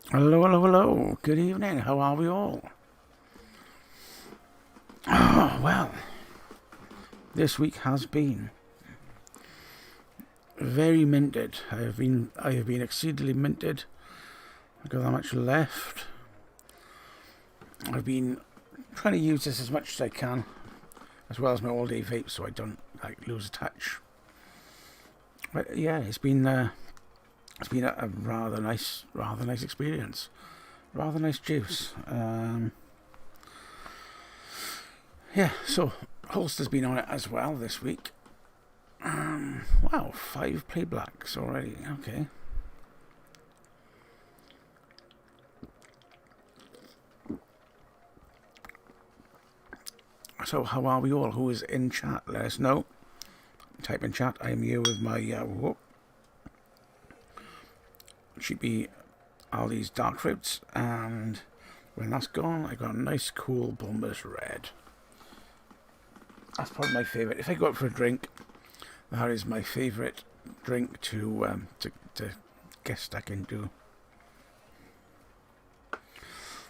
Hello, hello, hello. Good evening. How are we all? Oh, well, this week has been very minted. I have been exceedingly minted. I've got that much left. I've been trying to use this as much as I can, as well as my all-day vape, so I don't lose touch. But yeah, it's been a rather nice experience. Rather nice juice. Yeah, so Holster's been on it as well this week. Wow, 5 play blacks already. Okay. So how are we all? Who is in chat? Let us know. Type in chat. I am here with my should be Aldi's dark fruits, and when that's gone, I got a nice cool Bombers Red. That's probably my favourite. If I go out for a drink, that is my favourite drink to get stuck into.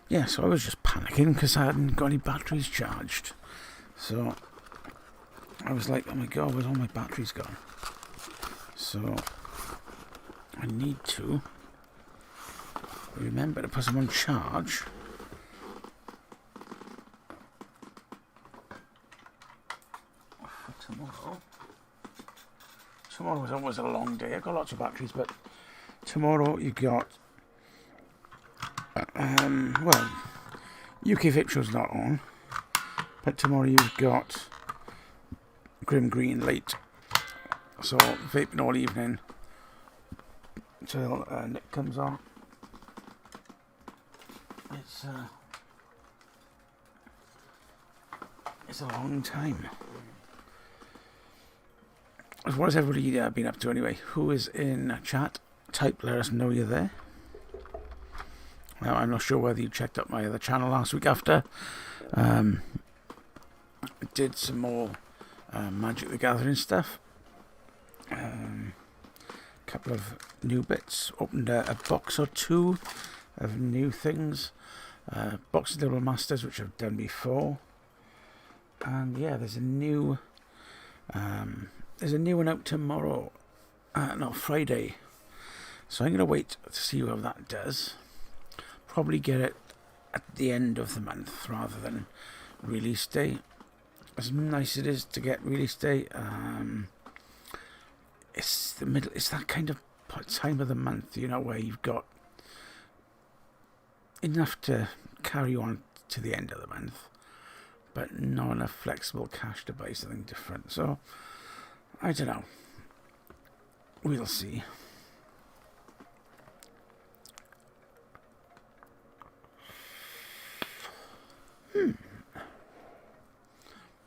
Yeah, so I was just panicking because I hadn't got any batteries charged. So I was like, oh my god, where's all my batteries gone? So I need to remember to put them on charge. For tomorrow. Tomorrow is always a long day. I've got lots of batteries, but tomorrow you've got well, UK Vape Show's not on, but tomorrow you've got Grim Green late, so vaping all evening until Nick comes on. It's a long time. What has everybody been up to anyway? Who is in chat? Type, let us know you're there. Now, I'm not sure whether you checked out my other channel last week after. Did some more Magic the Gathering stuff. Couple of new bits. Opened a box or two of new things. Box of Double Masters, which I've done before. And yeah, there's a new one out tomorrow. No, Friday. So I'm going to wait to see how that does. Probably get it at the end of the month rather than release day. As nice it is to get release day, it's the middle. It's that kind of time of the month, you know, where you've got enough to carry on to the end of the month, but not enough flexible cash to buy something different. So I don't know. We'll see.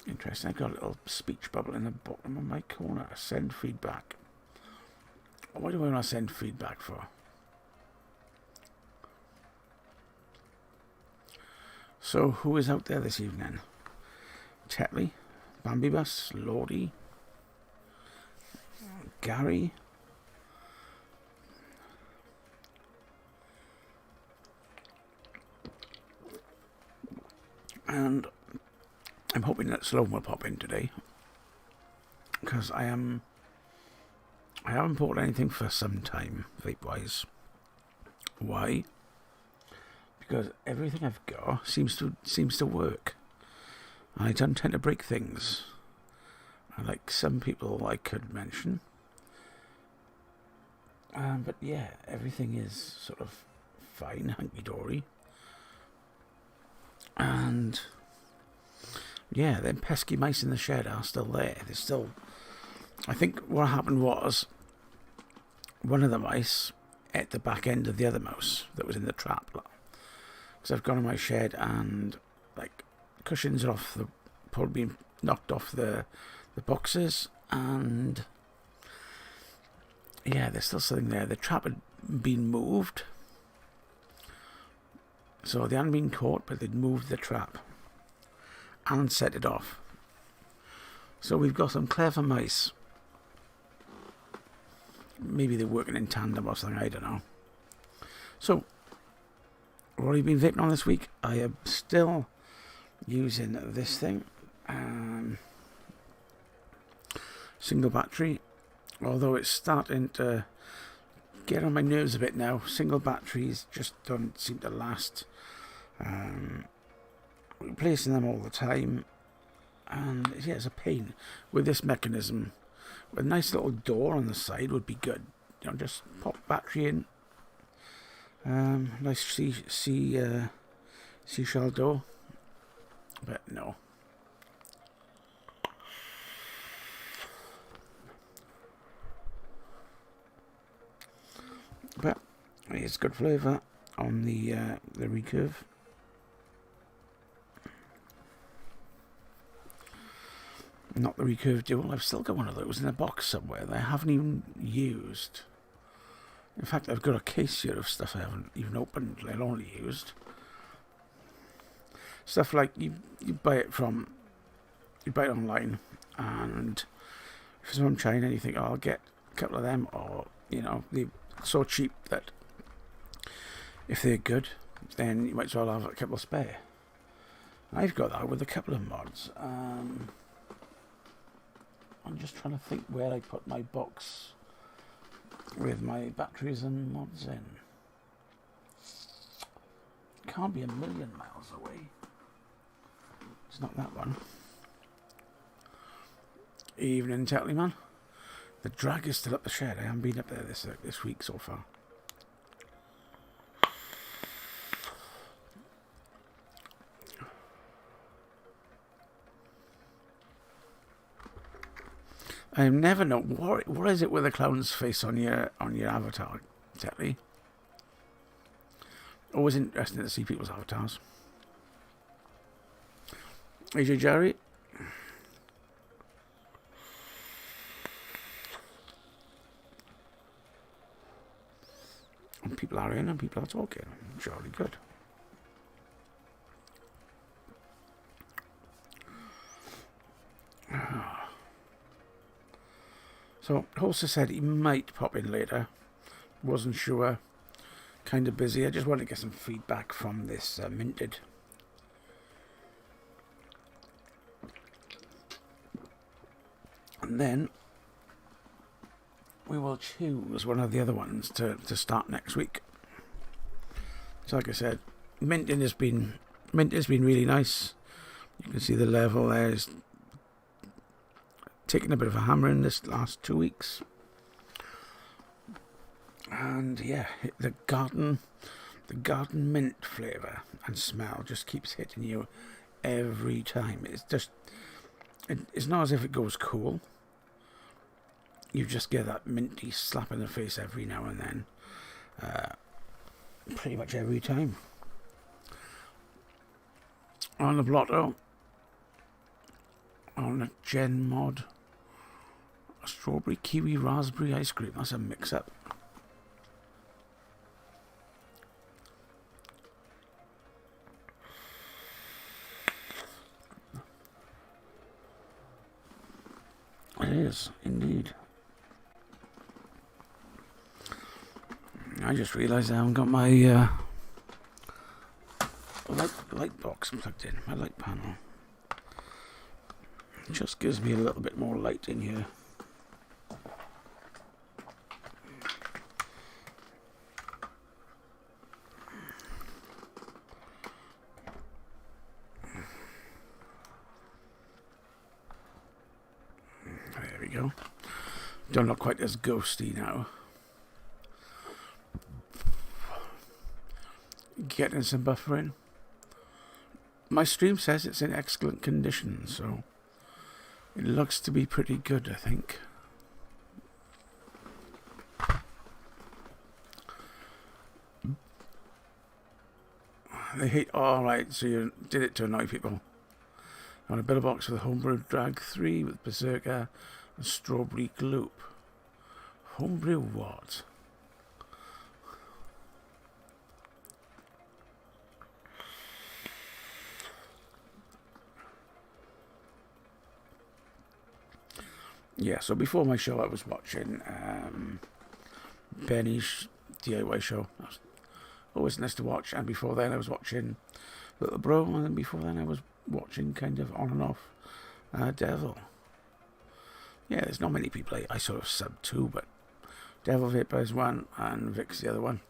Interesting. I've got a little speech bubble in the bottom of my corner. Send feedback. Why do I want to send feedback for? So, who is out there this evening? Tetley, Bambibus, Lordy, Gary, and I'm hoping that Sloan will pop in today, because I haven't bought anything for some time, vape-wise. Why? Because everything I've got seems to work. I don't tend to break things. Like some people I could mention. But yeah, everything is sort of fine, hunky-dory. And yeah, them pesky mice in the shed are still there. They're still... I think what happened was one of the mice ate the back end of the other mouse that was in the trap. Because I've gone in my shed and like cushions are off the... probably been knocked off the boxes, and yeah, there's still something there. The trap had been moved, so they hadn't been caught, but they'd moved the trap and set it off. So we've got some clever mice. Maybe they're working in tandem or something, I don't know. So what have you been vaping on this week? I am still using this thing. Single battery. Although it's starting to get on my nerves a bit now. Single batteries just don't seem to last. Replacing them all the time. And yeah, it's a pain. With this mechanism, a nice little door on the side would be good. You know, just pop battery in. Nice seashell door. But no. But it's good flavour on the recurve. Not the recurve dual. I've still got one of those in a box somewhere that I haven't even used. In fact, I've got a case here of stuff I haven't even opened, let alone used. Stuff like you buy it online, and if it's from China, you think, oh, I'll get a couple of them, or you know, they're so cheap that if they're good, then you might as well have a couple of spare. I've got that with a couple of mods. I'm just trying to think where I put my box with my batteries and mods in. Can't be a million miles away. It's not that one. Evening, Tetley man. The drag is still up the shed. I haven't been up there this week so far. I never know what is it with a clown's face on your avatar, Tetley. Always interesting to see people's avatars. AJ Jerry. And people are in and people are talking. Jolly good. So, Holster said he might pop in later. Wasn't sure. Kind of busy. I just wanted to get some feedback from this minted. And then we will choose one of the other ones to start next week. So, like I said, mint has been really nice. You can see the level there is taking a bit of a hammer in this last 2 weeks. And yeah, the garden mint flavour and smell just keeps hitting you every time. It's not as if it goes cool. You just get that minty slap in the face every now and then. Pretty much every time. On the blotto, on a Gen mod, a strawberry kiwi raspberry ice cream. That's a mix-up. It is, indeed. I just realised I haven't got my light box plugged in, my light panel. It just gives me a little bit more light in here. There we go. Don't look quite as ghosty now. Getting some buffering. My stream says it's in excellent condition, so it looks to be pretty good, I think. They hate. Oh, right, so you did it to annoy people. On a bitter box with homebrew drag 3 with berserker and strawberry gloop. Homebrew what? Yeah, so before my show I was watching Benny's DIY show. always nice to watch. And before then I was watching Little Bro, and then before then I was watching kind of on and off Devil. Yeah, there's not many people I sort of sub to, but Devil Vapor is one and Vic's the other one.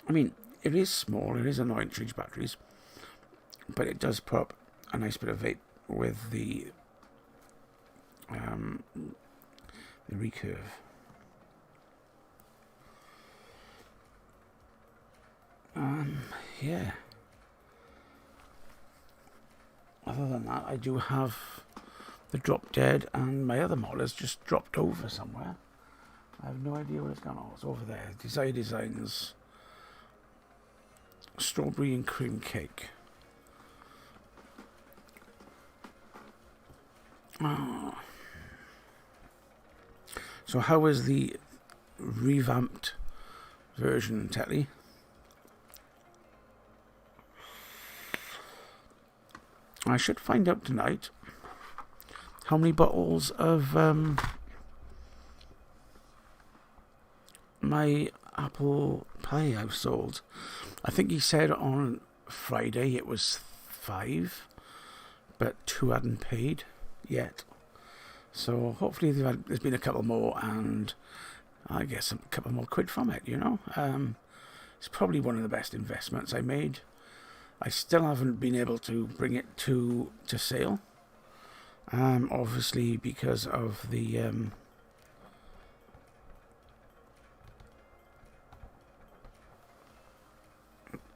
I mean, it is small, it is a 9-inch batteries, but it does put up a nice bit of vape with the recurve. Yeah. Other than that, I do have the Drop Dead, and my other mod has just dropped over somewhere. I have no idea what it's gone on. It's over there. Desire Designs Strawberry and Cream Cake. Oh. So how is the revamped version, Tetley? I should find out tonight how many bottles of my apple pie I've sold. I think he said on Friday it was 5, but 2 hadn't paid yet. So hopefully there's been a couple more, and I guess a couple more quid from it, you know. It's probably one of the best investments I made. I still haven't been able to bring it to sale. Obviously because of the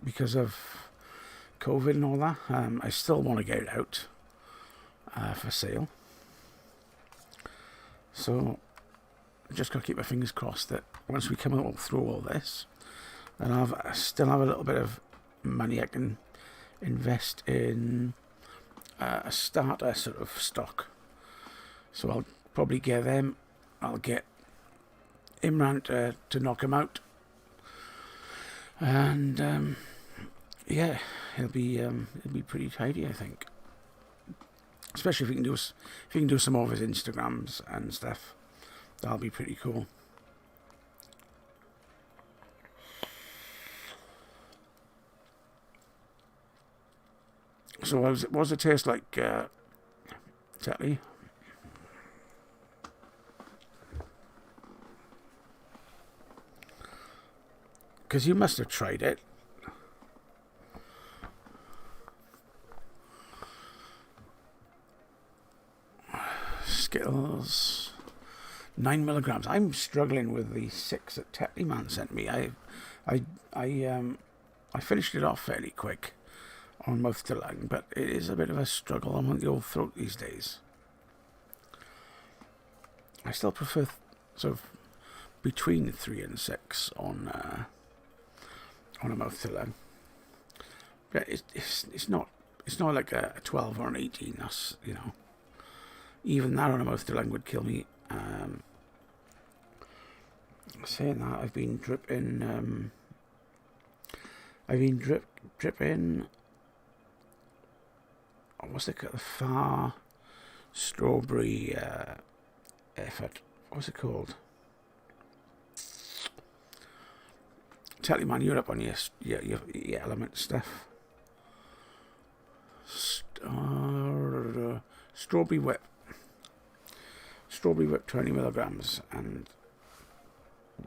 because of COVID and all that. I still want to get it out for sale. So I just got to keep my fingers crossed that once we come out through all this, then I still have a little bit of money I can invest in a starter sort of stock. So I'll probably get them. I'll get Imran to knock him out, and yeah, it'll be pretty tidy, I think. Especially if he can do some more of his Instagrams and stuff, that'll be pretty cool. So what does it taste like, Tetley? Because you must have tried it. Skittles, 9 milligrams. I'm struggling with the 6 that Tetley Man sent me. I finished it off fairly quick on mouth to lung, but it is a bit of a struggle on the old throat these days. I still prefer sort of between 3 and 6 on a mouth to lung. But it's not like a 12 or an 18. That's, you know, even that on a mouth to lung would kill me. Saying that, I've been dripping. Dripping. What's it called? The Far Strawberry effort. What's it called? Tell you, man, you're up on your element stuff. Strawberry Whip. Strawberry Whip, 20 milligrams, and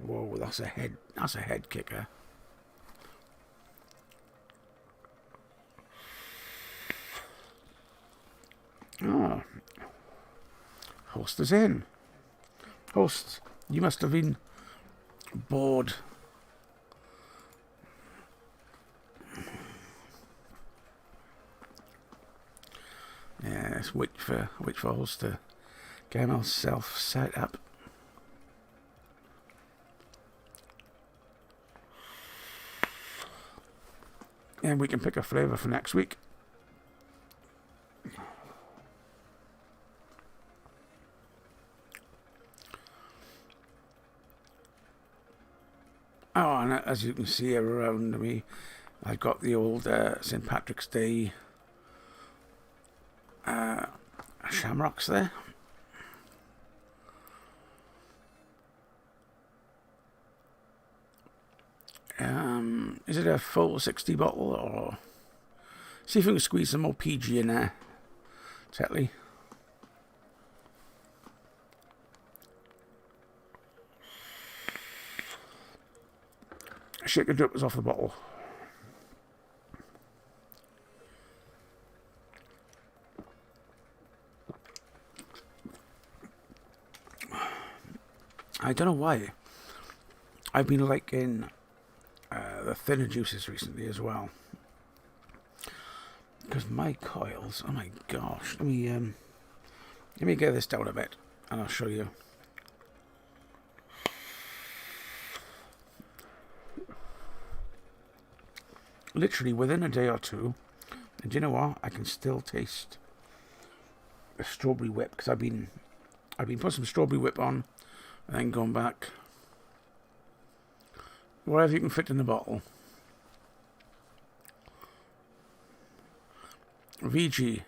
whoa, that's a head kicker. Oh, Host is in. Host, you must have been bored. Yeah, let's wait for Host to get himself set up. And we can pick a flavour for next week. Oh, and as you can see around me, I've got the old St. Patrick's Day shamrocks there. Is it a full 60 bottle, or see if we can squeeze some more PG in there, Tetley. Shake the drippers off the bottle. I don't know why. I've been liking the thinner juices recently as well. Because my coils, oh my gosh. Let me get this down a bit and I'll show you. Literally within a day or two, and do you know what? I can still taste the strawberry whip, because I've been putting some strawberry whip on and then going back. Whatever you can fit in the bottle. PG,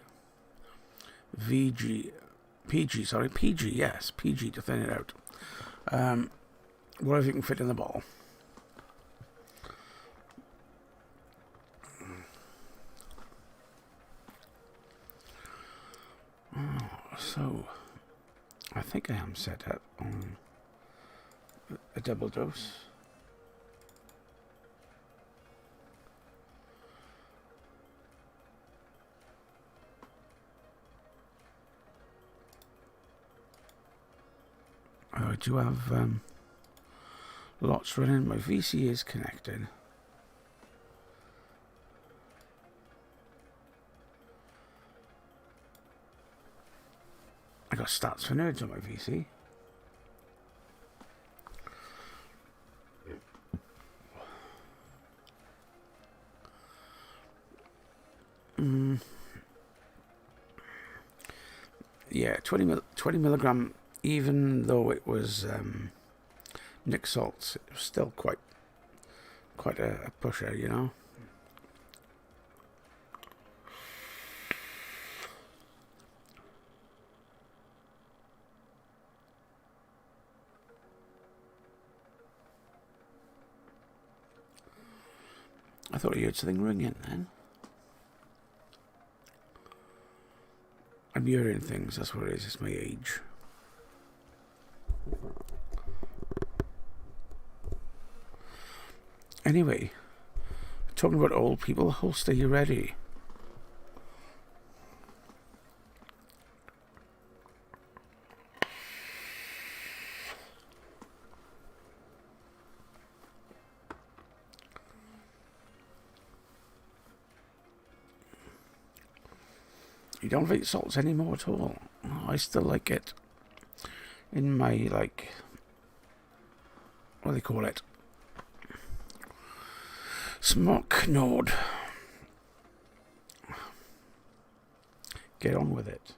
yes, PG to thin it out. Whatever you can fit in the bottle. So, I think I am set up on a double dose. I do have lots running. My VC is connected. I got stats for nerds on my VC. Yeah, 20 milligram. Even though it was Nick salts, it was still quite a pusher, you know. I thought I heard something ringing then. I'm hearing things, that's what it is, it's my age. Anyway, talking about old people, Holster, you ready? You don't like salts anymore at all? Oh, I still like it. In my, like, what do they call it? Smoke node. Get on with it.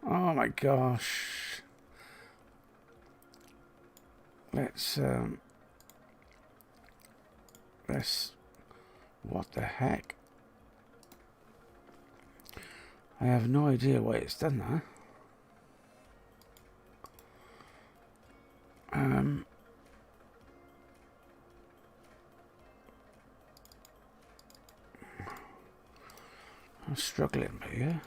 Oh my gosh. Let's what the heck? I have no idea why it's done that. I'm struggling here.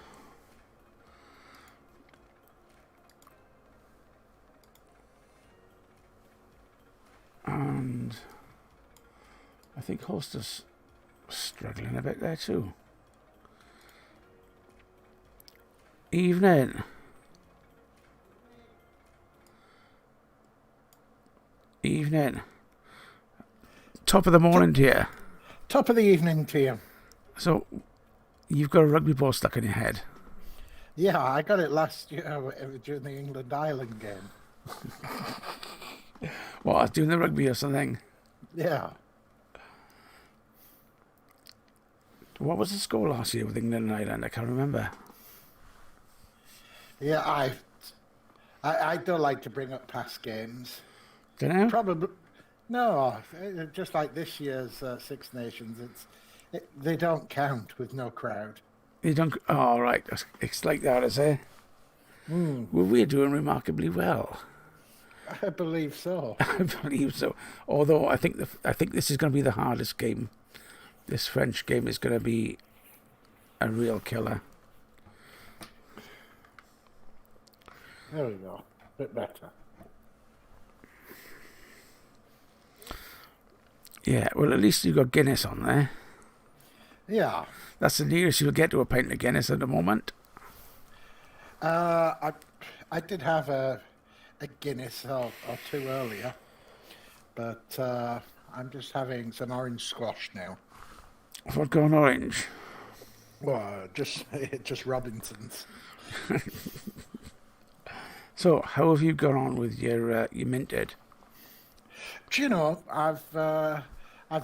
And I think Holster's struggling a bit there too. Evening. Evening. Top of the morning to you. Top of the evening to you. So, you've got a rugby ball stuck in your head. Yeah, I got it last year during the England-Ireland game. What, doing the rugby or something? Yeah. What was the score last year with England and Ireland? I can't remember. Yeah, I don't like to bring up past games. Don't know. Probably no. Just like this year's Six Nations, they don't count with no crowd. You don't. Oh, right. It's like that, is it? Hmm. Well, we're doing remarkably well. I believe so. I believe so. Although I think this is going to be the hardest game. This French game is going to be a real killer. There we go. Bit better. Yeah. Well, at least you've got Guinness on there. Yeah. That's the nearest you'll get to a pint of Guinness at the moment. I did have a Guinness or two earlier, but I'm just having some orange squash now. Vodka and orange. Well, just Robinson's. So, how have you gone on with your minted? Do you know I've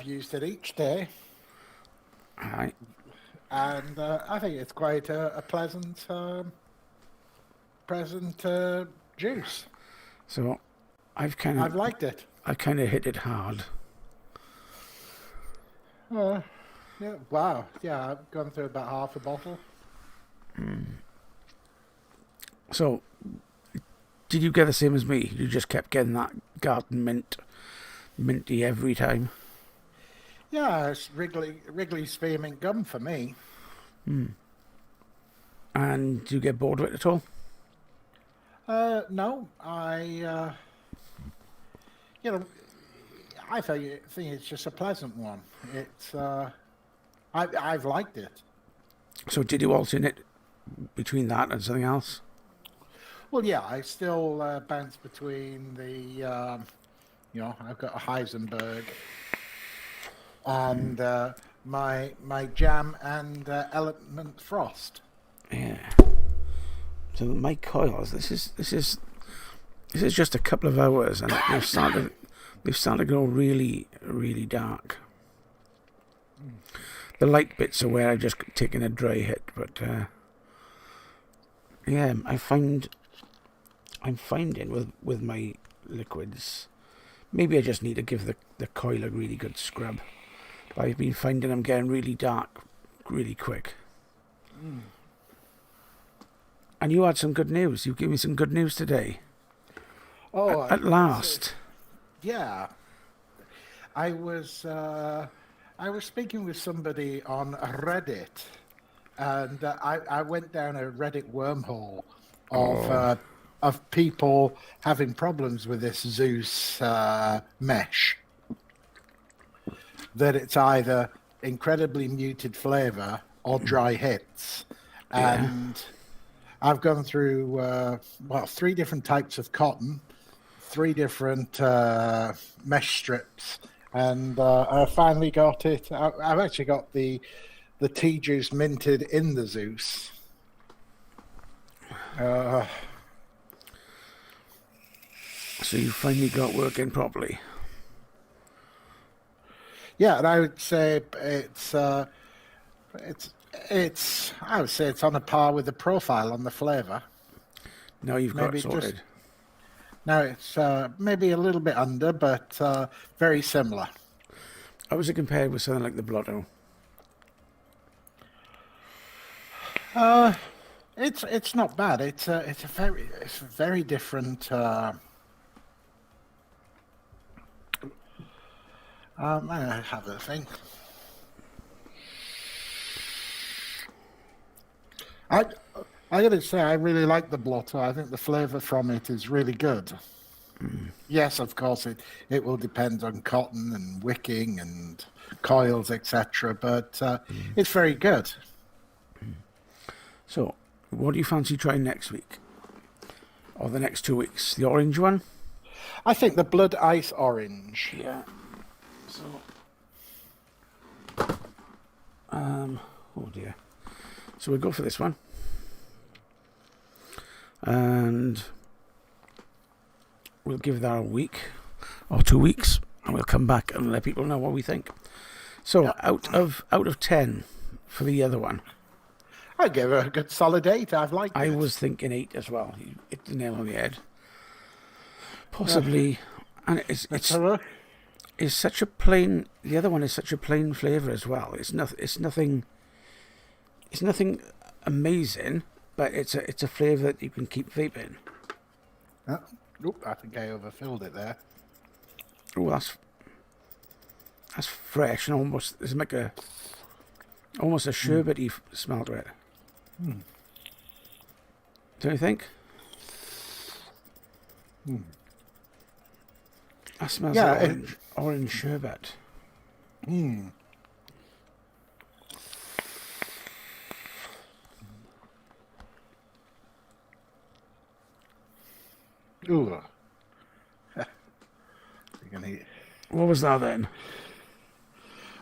used it each day, Aye. and I think it's quite a pleasant juice. So, I've liked it. I kind of hit it hard. Yeah. Wow. Yeah, I've gone through about half a bottle. So, did you get the same as me? You just kept getting that garden minty every time. Yeah, it's Wrigley's spearmint gum for me. And do you get bored of it at all? No, I think it's just a pleasant one. It's I've liked it. So, did you alternate between that and something else? Well, yeah, I still bounce between the I've got a Heisenberg and my jam and Element Frost. Yeah. So my coils. This is just a couple of hours, and they've started to go really, really dark. The light bits are where I've just taken a dry hit, but yeah, I'm finding with my liquids. Maybe I just need to give the coil a really good scrub. But I've been finding them getting really dark really quick. And you had some good news. You gave me some good news today. Oh, At last. Yeah. I was speaking with somebody on Reddit, and I went down a Reddit wormhole of people having problems with this Zeus mesh. That it's either incredibly muted flavor or dry hits, and I've gone through 3 different types of cotton, 3 different mesh strips, and I finally got it. I've actually got the T-Juice minted in the Zeus. So you finally got working properly. Yeah, and I would say it's I would say it's on a par with the profile on the flavour. Now you've got it sorted. Now it's maybe a little bit under, but very similar. How was it compared with something like the Blotto? It's not bad. It's a very different. I have a thing. I gotta say, I really like the Blotto. I think the flavour from it is really good. Yes, of course, it will depend on cotton and wicking and coils, etc. But it's very good. So, what do you fancy trying next week? Or the next 2 weeks? The orange one? I think the Blood Ice Orange. Yeah. So, oh dear. So we'll go for this one. And we'll give that a week or 2 weeks, and we'll come back and let people know what we think. So out of 10 for the other one. I gave it a good solid 8. I've liked I it. was thinking 8 as well. You hit the nail on the head. Possibly, and Let's have a look. it's such a plain. The other one is such a plain flavour as well. It's nothing. It's nothing amazing, but it's a flavour that you can keep vaping. Oop, I think I overfilled it there. Oh, that's fresh and almost. It's like almost a sherbety smell to it. Don't you think? That smells like orange sherbet. Ooh. You're gonna eat. What was that then?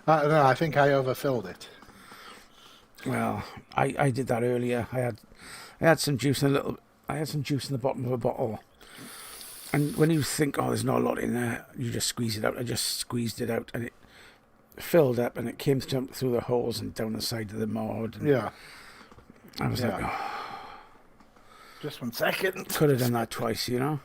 No, I think I overfilled it. Well, I did that earlier. I had some juice in the bottom of a bottle. And when you think, oh, there's not a lot in there, you just squeeze it out. I just squeezed it out, and it filled up, and it came through the holes and down the side of the mod. Yeah. I was like, oh. Just 1 second. Could have done that twice, you know?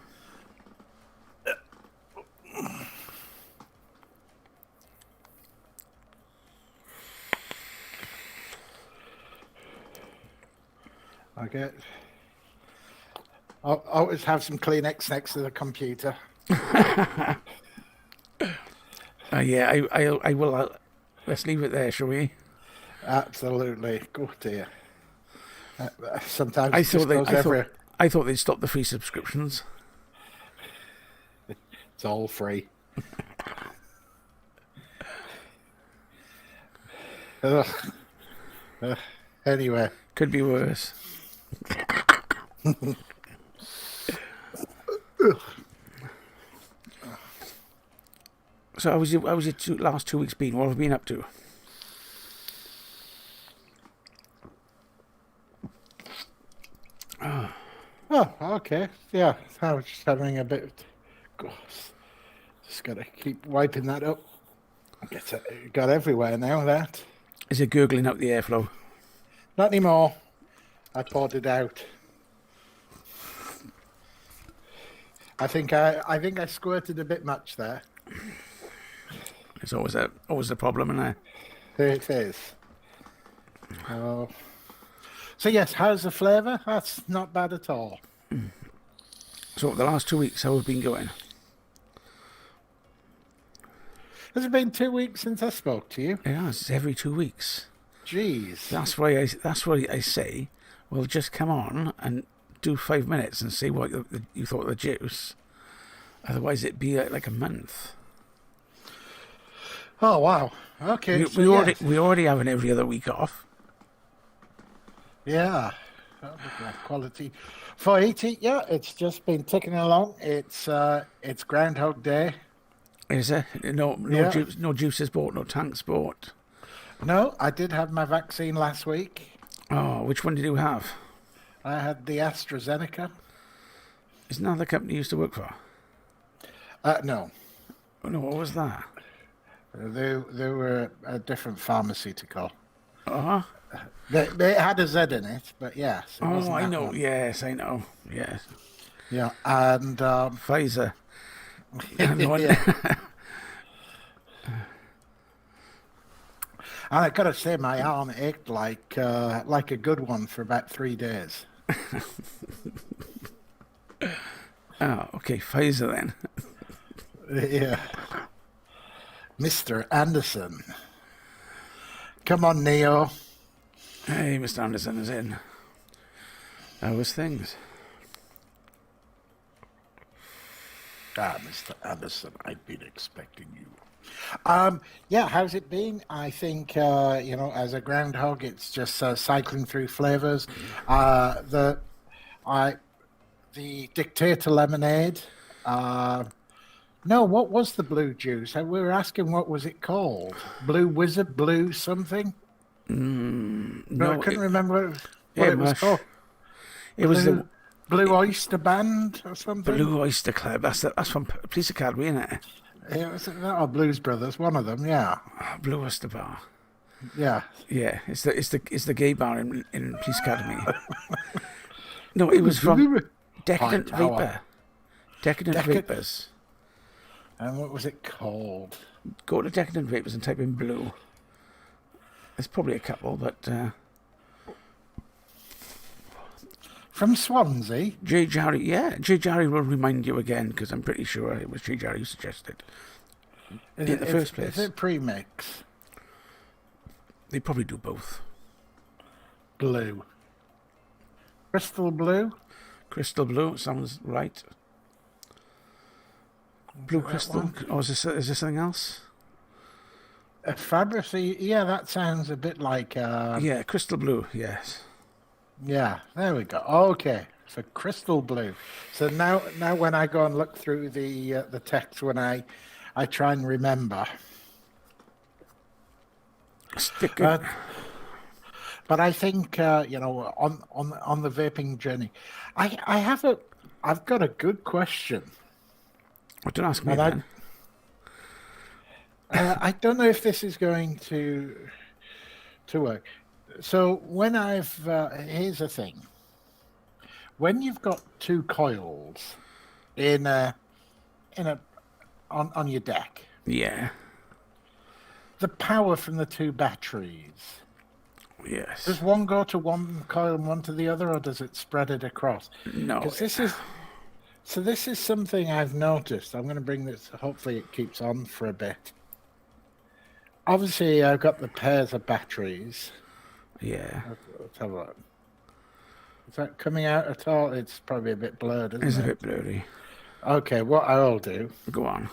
Okay. I'll always have some Kleenex next to the computer. Yeah, I will. Let's leave it there, shall we? Absolutely. Go dear. Sometimes I it just goes everywhere. I thought they'd stop the free subscriptions. It's all free. Ugh. Anyway. Could be worse. So how was your last 2 weeks been? What have you been up to? Oh, okay. Yeah, I was just having a bit. Gosh, just got to keep wiping that up. It got everywhere now, that. Is it gurgling out the airflow? Not anymore. I poured it out. I think I squirted a bit much there. It's always a problem, isn't it? It is. Oh. So yes, how's the flavour? That's not bad at all. So the last 2 weeks, how have been going? Has it been 2 weeks since I spoke to you? Yeah, it's every 2 weeks. Jeez. That's why I say, well, just come on and do 5 minutes and see what you thought of the juice. Otherwise, it'd be like a month. Oh wow. Okay. We already have an every other week off. Yeah. Quality. For eating, yeah, it's just been ticking along. It's Groundhog Day. Is it? No juices bought, no tanks bought. No, I did have my vaccine last week. Oh, which one did you have? I had the AstraZeneca. Isn't that the company you used to work for? No. Oh, no, what was that? They were a different pharmaceutical. Uh-huh. They had a Z in it, but yes. Oh, I know. One. Yes, I know. Yes. Yeah, and Pfizer. Yeah. And I gotta say, my arm ached like a good one for about 3 days. Oh, okay, Pfizer then. Yeah. Mr. Anderson. Come on, Neo. Hey, Mr. Anderson is in. How was things? Mr. Anderson, I've been expecting you. Yeah, how's it been? I think, as a groundhog, it's just cycling through flavors. The Dictator Lemonade. No, what was the blue juice? We were asking what was it called? Blue Wizard, Blue something? No, I couldn't remember what it was called. It was the Blue Oyster Band or something? Blue Oyster Club. That's from Police Academy, isn't it? Yeah, was it that or Blues Brothers? One of them, yeah. Blue Oyster Bar. Yeah. Yeah, it's the gay bar in Police Academy. No, it was from Decadent Hightower. Vapor. Decadent Decad- Vapors. And what was it called? Go to Decadent Vapors and type in blue. There's probably a couple, but From Swansea? J. Jarry, yeah, J. Jarry will remind you again because I'm pretty sure it was J. Jarry who suggested. In the first place. Is it premix? They probably do both. Blue. Crystal blue? Crystal blue sounds right. Blue crystal. Or is this something else? Fabricy, yeah, that sounds a bit like... Yeah, crystal blue, yes. Yeah, there we go. Okay, so crystal blue. So now when I go and look through the text, when I try and remember. Stick it. But I think on the vaping journey, I've got a good question. Well, don't ask me And then. I don't know if this is going to work. So when here's the thing. When you've got two coils on your deck, Yeah. the power from the two batteries, Yes. does one go to one coil and one to the other, or does it spread it across? No. Because this is something I've noticed. I'm going to bring this. Hopefully, it keeps on for a bit. Obviously, I've got the pairs of batteries. Yeah. Let's have a look. Is that coming out at all? It's probably a bit blurred, isn't It's it? a bit blurry. Okay, what I'll do. Go on.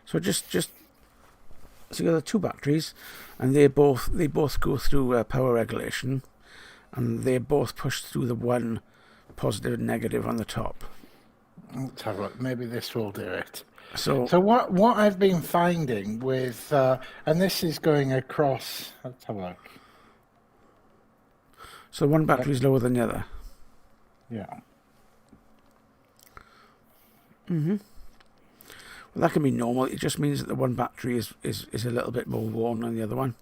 So just so you got the two batteries, and they both go through power regulation, and they both push through the one positive and negative on the top. Let's have a look. Maybe this will do it. So what I've been finding with, and this is going across. Let's have a look. so one battery is lower than the other. Yeah. Well, that can be normal. It just means that the one battery is a little bit more worn than the other one.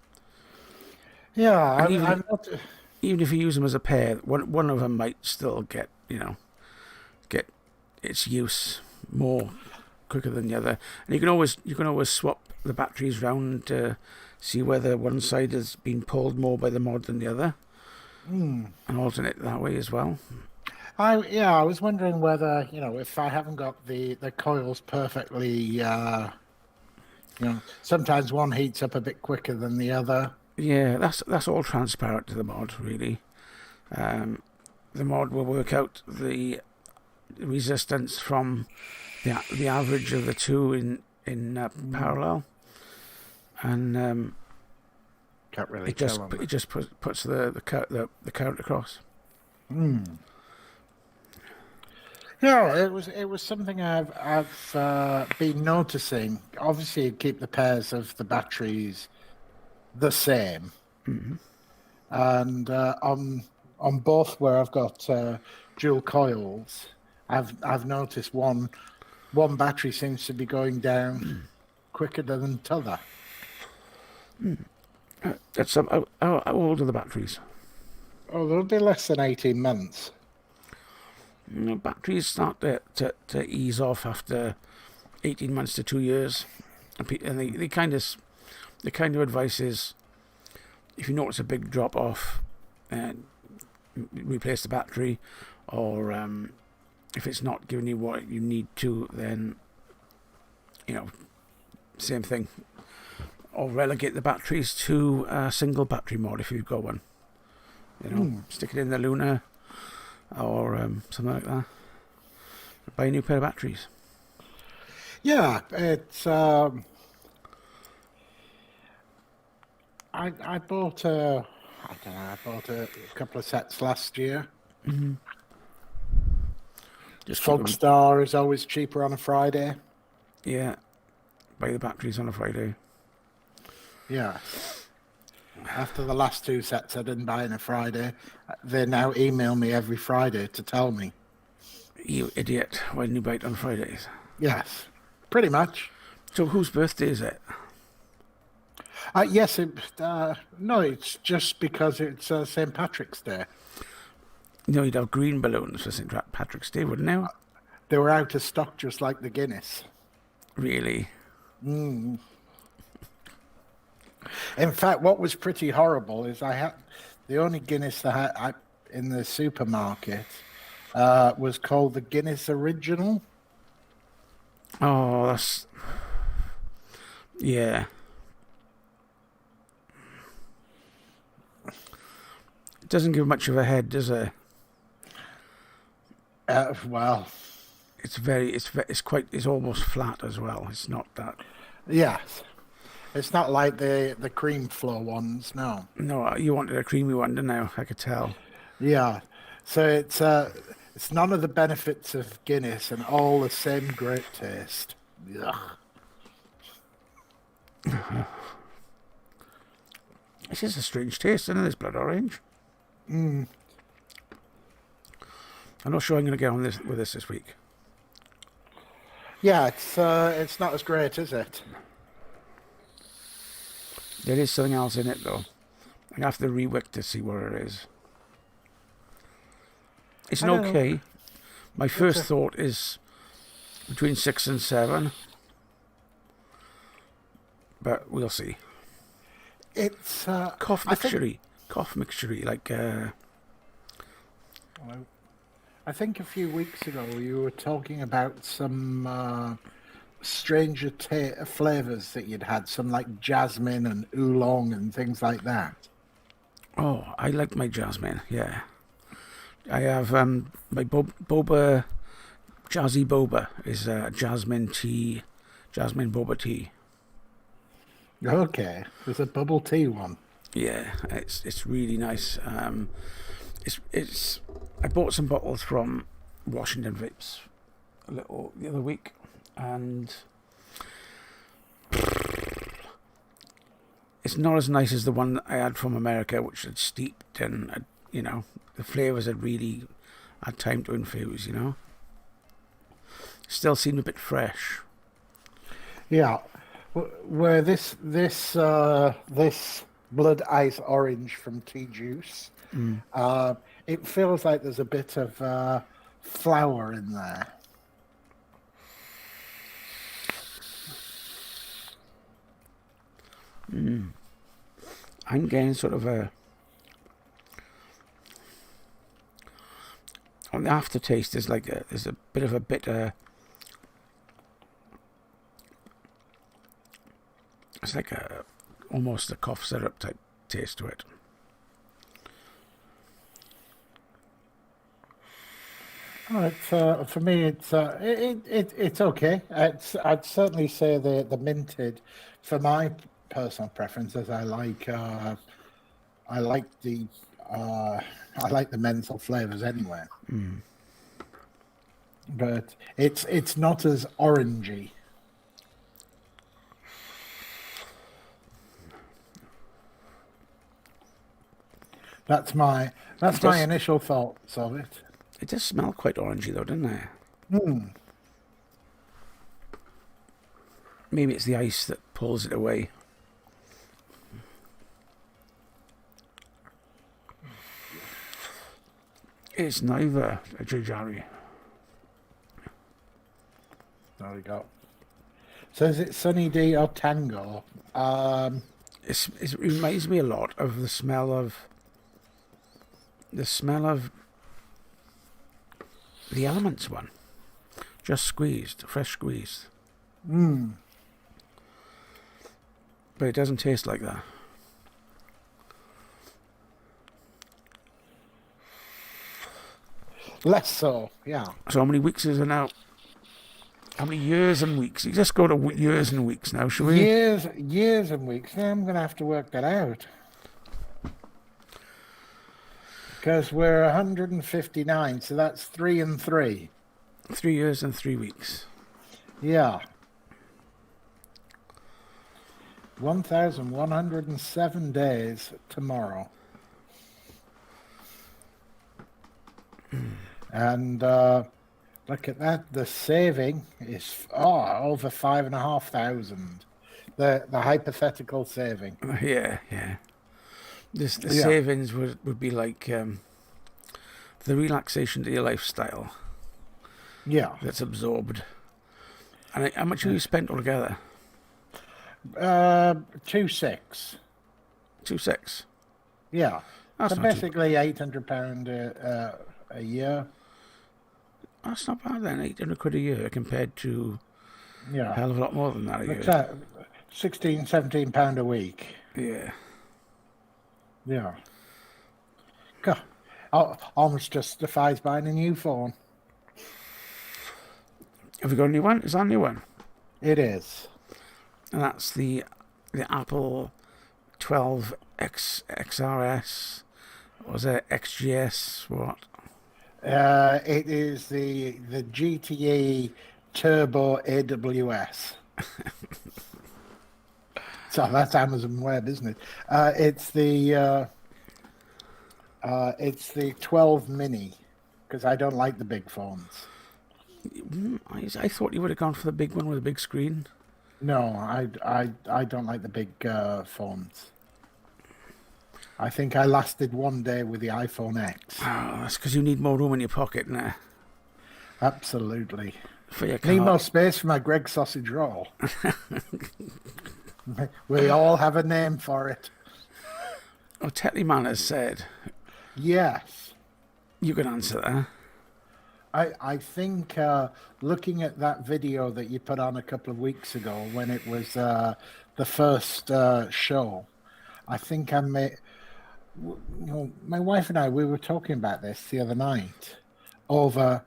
Yeah, And I'm not. Even if you use them as a pair, one of them might still get its use more quicker than the other. And you can always swap the batteries round to see whether one side has been pulled more by the mod than the other, and alternate that way as well. I was wondering whether, if I haven't got the coils perfectly, sometimes one heats up a bit quicker than the other. Yeah, that's all transparent to the mod, really. The mod will work out the resistance from the average of the two in parallel, and Can't really it just tell them. it just puts the current across. Yeah, it was something I've been noticing. Obviously, keep the pairs of the batteries the same, and on both where I've got dual coils, I've noticed one battery seems to be going down quicker than the other. That's how old are the batteries? Oh, they'll be less than 18 months. Batteries start to ease off after 18 months to 2 years, and the kind of advice is, if you notice a big drop off, replace the battery, or if it's not giving you what you need to, then same thing, or relegate the batteries to a single battery mod if you've got one. Stick it in the Luna or something like that. Buy a new pair of batteries. Yeah, it's. I bought I bought a couple of sets last year. Just Fogstar is always cheaper on a Friday. Yeah, buy the batteries on a Friday. Yeah. After the last two sets I didn't buy on a Friday, they now email me every Friday to tell me. You idiot, why didn't you buy it on Fridays? Yes, pretty much. So whose birthday is it? Yes, no, it's just because it's St. Patrick's Day. You know, you'd have green balloons for St. Patrick's Day, wouldn't you? They were out of stock, just like the Guinness. Really? In fact, what was pretty horrible is I had the only Guinness that I in the supermarket was called the Guinness Original. Oh, that's... Yeah. It doesn't give much of a head, does it? Well, it's almost flat as well. It's not that... yes. It's not like the cream flow ones, no. No, you wanted a creamy one, didn't you? I could tell. Yeah. So it's none of the benefits of Guinness and all the same great taste. Ugh. It's just a strange taste, isn't it? This blood orange. I'm not sure I'm going to get on with this week. Yeah, it's not as great, is it? There is something else in it, though. I have to rewick to see what it is. It's an okay. My first thought is between 6 and 7. But we'll see. It's Cough mixture, like... I think a few weeks ago you were talking about some stranger flavors that you'd had, some like jasmine and oolong and things like that. Oh, I like my jasmine, yeah. I have my boba, jazzy boba is jasmine boba tea. Okay, there's a bubble tea one. Yeah, it's really nice. I bought some bottles from Washington Vapes the other week, and it's not as nice as the one I had from America, which had steeped and the flavors had really had time to infuse. Still seemed a bit fresh. Yeah, where this blood ice orange from T-Juice. It feels like there's a bit of flour in there. I'm getting sort of on the aftertaste. There's a bit of a bitter. It's like almost a cough syrup type taste to it. Oh, for me, it's okay. I'd certainly say the minted, for my personal preferences, I like the menthol flavors anyway. But it's not as orangey. That's my initial thoughts of it. It does smell quite orangey though, doesn't it? Maybe it's the ice that pulls it away. It's neither a Jujari. There we go. So is it Sunny D or Tango? It reminds me a lot of the smell of the Elements one. Just squeezed, fresh squeezed. But it doesn't taste like that. Less so, yeah. So how many weeks is it now? How many years and weeks? You just go to years and weeks now, shall we? Years and weeks. Now I'm going to have to work that out. Because we're 159, so that's 3 and 3. 3 years and 3 weeks. Yeah. 1,107 days tomorrow. And look at that. The saving is over 5,500 the hypothetical saving. Yeah, yeah. The Yeah. savings would be like the relaxation to your lifestyle Yeah. that's absorbed. And how much have you spent altogether? 2.6. 2.6. Yeah. That's So not too. basically £800 a year. That's not bad then. 800 quid a year compared to a Yeah. hell of a lot more than that a What's year. that? 16, £17 a week. Yeah. Yeah. God, almost justifies buying a new phone. Have you got a new one? Is that a new one? It is. And that's the Apple 12 XRS. What was it? XGS? What? It is the GTE Turbo AWS. So that's Amazon Web, isn't it? It's the 12 mini, because I don't like the big phones. I thought you would have gone for the big one with a big screen. No, I don't like the big phones. I think I lasted one day with the iPhone X. Oh, that's because you need more room in your pocket now Absolutely. for your Need more card. space for my Greg sausage roll. We all have a name for it. Oh, Tellyman has said Yes. you can answer that. I think looking at that video that you put on a couple of weeks ago when it was the first show, I think my wife and I, we were talking about this the other night over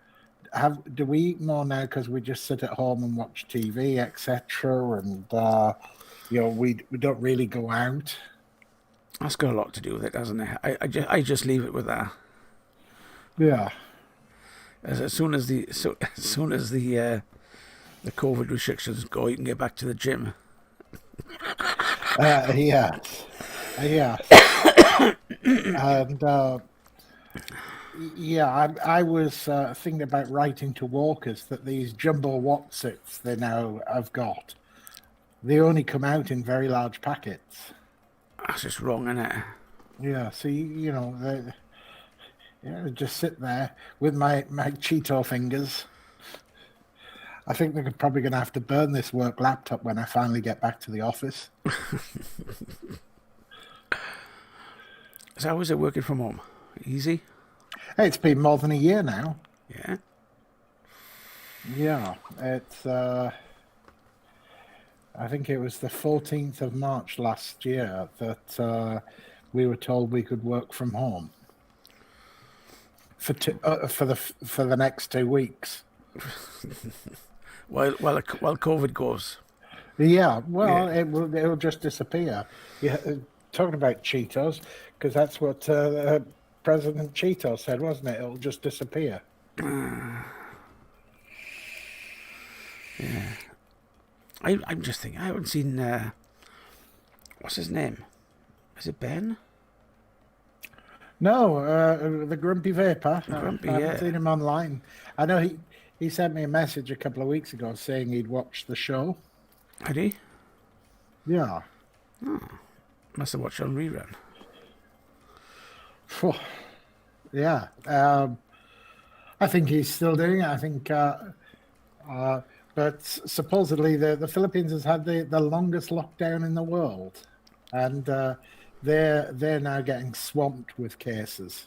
do we eat more now because we just sit at home and watch TV, etc., and we don't really go out. That's got a lot to do with it, doesn't it? I just leave it with that. Yeah. As soon as the COVID restrictions go, you can get back to the gym. Yes. Yes. And I was thinking about writing to walkers that these jumbo Watsits they now have got, they only come out in very large packets. That's just wrong, isn't it? Yeah, so they just sit there with my Cheeto fingers. I think they're probably going to have to burn this work laptop when I finally get back to the office. So how is it working from home? Easy? Hey, it's been more than a year now. Yeah. Yeah, it's. I think it was the 14th of March last year that we were told we could work from home for the next 2 weeks. While COVID goes. Yeah, well, Yeah. it will just disappear. Yeah, talking about Cheetos, because that's what President Cheeto said, wasn't it? It'll just disappear. Yeah. I'm just thinking, I haven't seen, what's his name? Is it Ben? No, the Grumpy Vapor. Grumpy, I haven't yeah. seen him online. I know he sent me a message a couple of weeks ago saying he'd watched the show. Had he? Yeah. Must have watched on rerun. Phew. Yeah. I think he's still doing it. I think, but supposedly the Philippines has had the longest lockdown in the world, and they're now getting swamped with cases.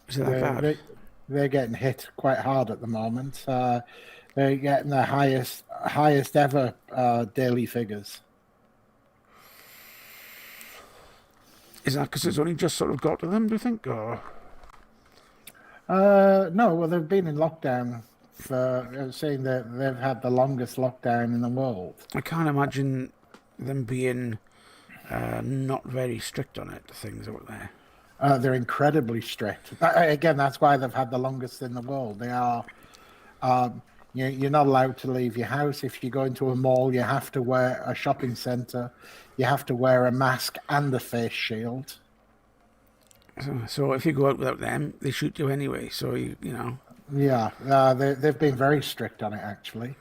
Is it that bad? They're getting hit quite hard at the moment. They're getting the highest ever daily figures. Is that because it's only just sort of got to them, do you think? Or No, well, they've been in lockdown for saying that they've had the longest lockdown in the world. I can't imagine them being not very strict on it, things out there. They're incredibly strict. Again, that's why they've had the longest in the world. They are. You're not allowed to leave your house. If you go into a mall, you have to wear a shopping centre. You have to wear a mask and a face shield. So if you go out without them, they shoot you anyway. So you know. Yeah, they've been very strict on it, actually.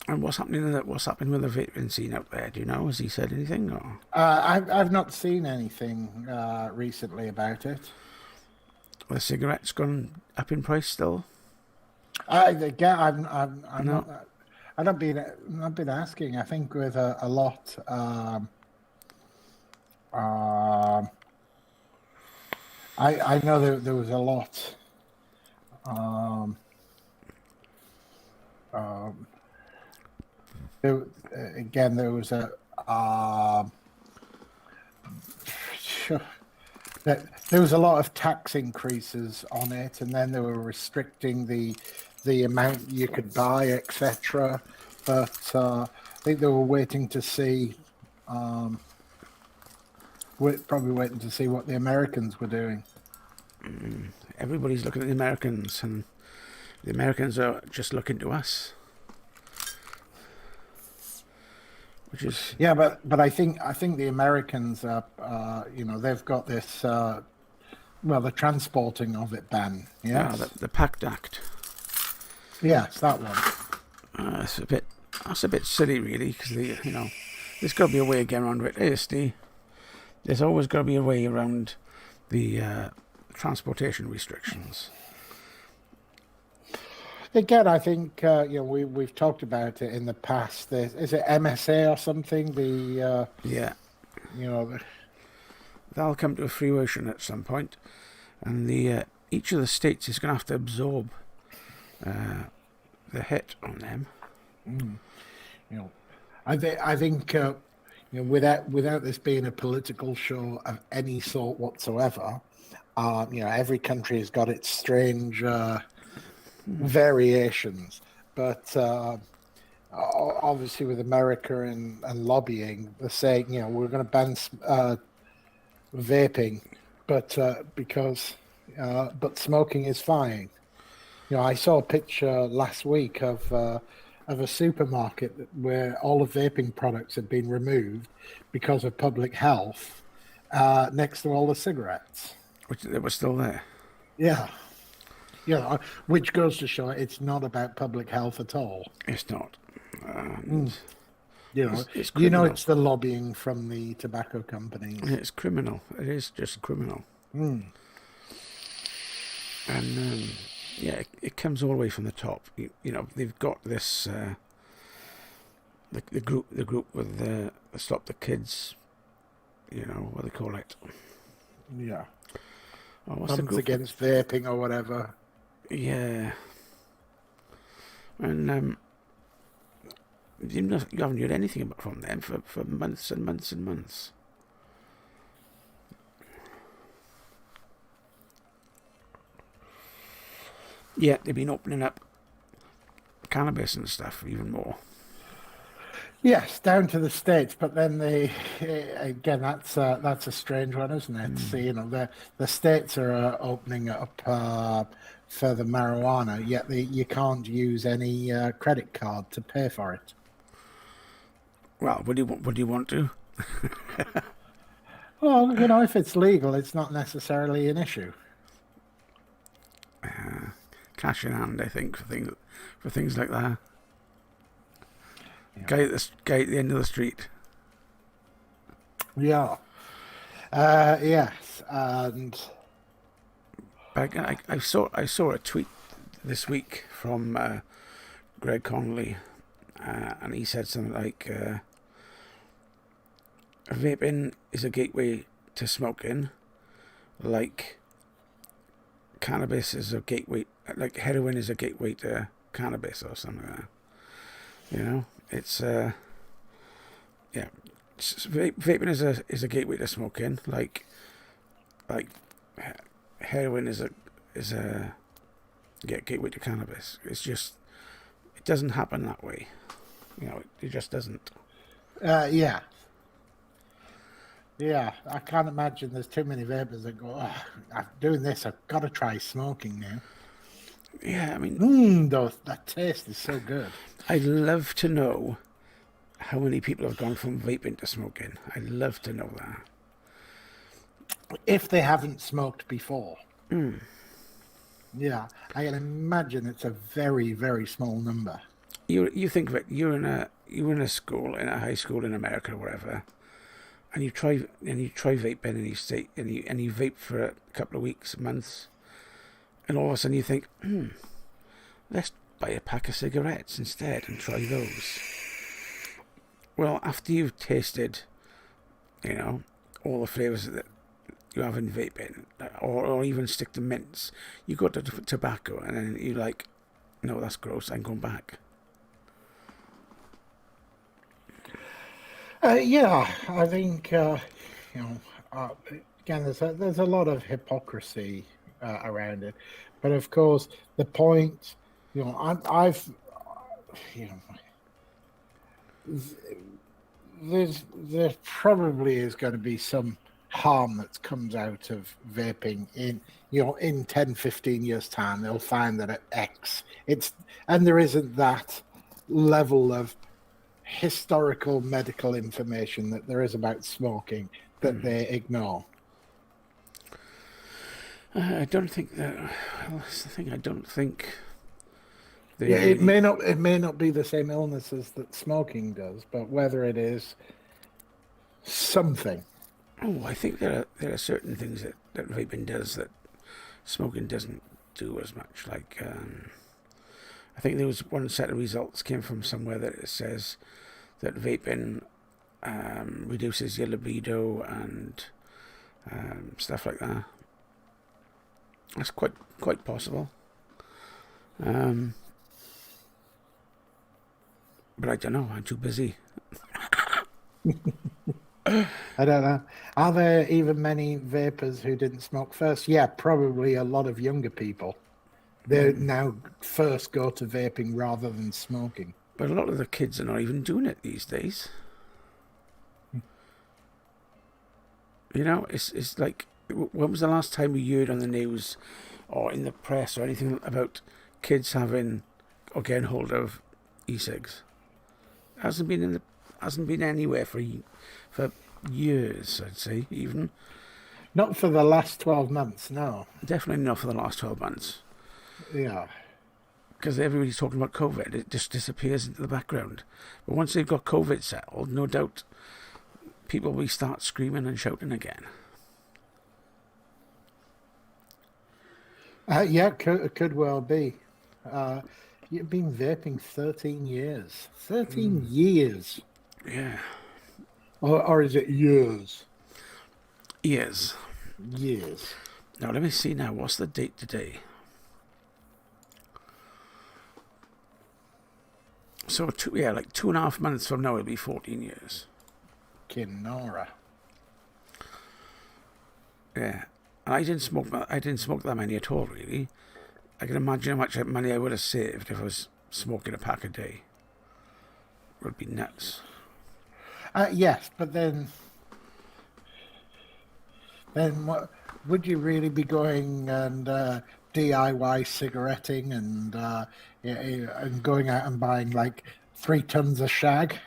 And what's happening? What's happening with the vaping scene out there? Do you know? Has he said anything? Or I've not seen anything recently about it. are the cigarettes gone up in price still? Again, I'm No. not. I don't not been asking. I think with a lot. Um, I know there was a lot. Um, um, there, Again, there was a. Sure. There was a lot of tax increases on it, and then they were restricting the amount you could buy, etc. But I think they were waiting to see, probably waiting to see what the Americans were doing. Everybody's looking at the Americans, and the Americans are just looking to us. Which is Yeah, but I think the Americans are, they've got this, the transporting of it ban. Yeah, the Pact Act. yes, that one. That's a bit silly, really, because there's got to be a way of getting around it. There's always got to be a way around the transportation restrictions. Again, I think we've talked about it in the past. Is it MSA or something? Yeah, that'll come to a fruition at some point, and each of the states is going to have to absorb the hit on them. I think without this being a political show of any sort whatsoever, every country has got its strange variations, but obviously with America and lobbying, they're saying we're going to ban vaping, but but smoking is fine. I saw a picture last week of a supermarket where all the vaping products had been removed because of public health, next to all the cigarettes. Which they were still there. Yeah. Which goes to show it's not about public health at all. It's not. It's the lobbying from the tobacco companies. It's criminal. It is just criminal. And it comes all the way from the top. They've got this the group with the Stop the Kids. What they call it. Yeah. Oh, what's the Mums group? Against Vaping or whatever. Yeah. And you haven't heard anything from them for months and months and months. Yeah, they've been opening up cannabis and stuff even more. Yes, down to the States, but then again, that's a strange one, isn't it? So, the States are opening up for the marijuana, yet you can't use any credit card to pay for it. Well, would you want to? Well, if it's legal, it's not necessarily an issue. Cash in hand, I think, for things like that. Yeah. Guy at the end of the street. Yeah. Yes, and I saw a tweet this week from Greg Connolly, and he said something like, "Vaping is a gateway to smoking, like cannabis is a gateway, like heroin is a gateway to cannabis, or something like that." It's vaping is a gateway to smoking, like heroin is a gateway to cannabis. It's just, it doesn't happen that way. It just doesn't. Yeah, I can't imagine there's too many vapors that go, I'm doing this, I've got to try smoking now. Yeah, I mean, that taste is so good. I'd love to know how many people have gone from vaping to smoking. I'd love to know that. If they haven't smoked before. Yeah, I can imagine it's a very, very small number. you think of it. You're in a school, in a high school in America or whatever, and you try vaping, and you vape for a couple of weeks, months, and all of a sudden you think, let's buy a pack of cigarettes instead and try those. Well, after you've tasted, all the flavours that you have in vaping, or even stick to mints, you go to tobacco, and then you're like, no, that's gross, I'm going back. Yeah, I think again, there's a lot of hypocrisy around it, but of course, the point, I've, there probably is going to be some harm that comes out of vaping in 10, 15 years time. They'll find that at X, and there isn't that level of historical medical information that there is about smoking that they ignore. I don't think that. Well, that's the thing. I don't think. It may not be the same illnesses that smoking does, but whether it is something. Oh, I think there are certain things that vaping does that smoking doesn't do as much. Like, I think there was one set of results came from somewhere that it says that vaping reduces your libido and stuff like that. That's quite possible. But I don't know. I'm too busy. I don't know. Are there even many vapors who didn't smoke first? Yeah, probably a lot of younger people. They now first go to vaping rather than smoking. But a lot of the kids are not even doing it these days. It's like, when was the last time you heard on the news or in the press or anything about kids having or getting hold of e-cigs? Hasn't been anywhere for years, I'd say, even. Not for the last 12 months, no. Definitely not for the last 12 months. Yeah. Because everybody's talking about COVID. It just disappears into the background. But once they've got COVID settled, no doubt people will start screaming and shouting again. Yeah, could well be. You've been vaping 13 years. 13 years. Yeah. Or is it years? Years. Years. Now, let me see now. What's the date today? So, 2.5 months from now, it'll be 14 years. Kinora. Yeah. And I didn't smoke that many at all, really. I can imagine how much money I would have saved if I was smoking a pack a day. It would be nuts. Yes, but then what would you really be going and DIY cigaretting and going out and buying like 3 tons of shag?